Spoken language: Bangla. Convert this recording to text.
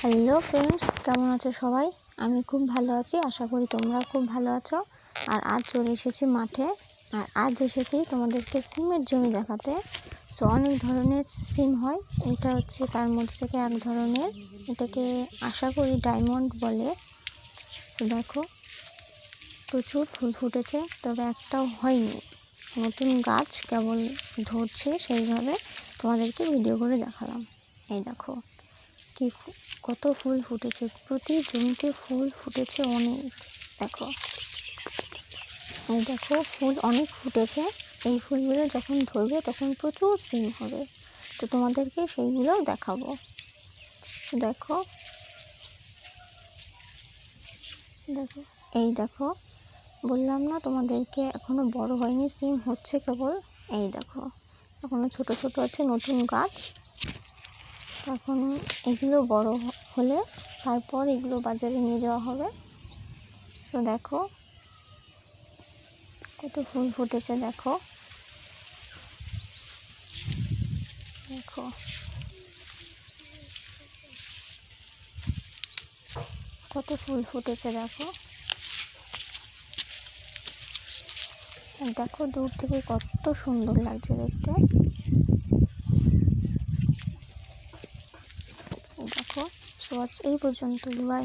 হ্যালো ফ্রেন্ডস, কেমন আছো সবাই? আমি খুব ভালো আছি, আশা করি তোমরা খুব ভালো আছো। আর আজ চলে এসেছি মাঠে। আর আজ এসেছি তোমাদেরকে সিমের জমি দেখাতে। সো অনেক ধরনের সিম হয়, এটা হচ্ছে তার মধ্যে থেকে এক ধরনের। এটাকে আশা করি ডায়মন্ড বলে। তো দেখো, প্রচুর ফুল ফুটেছে, তবে একটাও হয়নি। নতুন গাছ কেবল ধরছে, সেইভাবে তোমাদেরকে ভিডিও করে দেখালাম। এই দেখো কি কত ফুল ফুটেছে, প্রতি জমিতে ফুল ফুটেছে অনেক। দেখো, এই দেখো ফুল অনেক ফুটেছে। এই ফুলগুলো যখন ধরবে তখন প্রচুর সিম হবে, তো তোমাদেরকে সেইগুলো দেখাবো। দেখো দেখো এই দেখো, বললাম না তোমাদেরকে এখনো বড় হয়নি, সিম হচ্ছে কেবল। এই দেখো, এখনো ছোট ছোট আছে, নতুন গাছ। এখন এগুলো বড় হলে তারপর এগুলো বাজারে নিয়ে যাওয়া হবে। সো দেখো কত ফুল ফুটেছে, দেখো দেখো কত ফুল ফুটেছে, দেখো দেখো দূর থেকে কত সুন্দর লাগছে দেখতে। দেখো, সো আজ এই পর্যন্ত, বাই।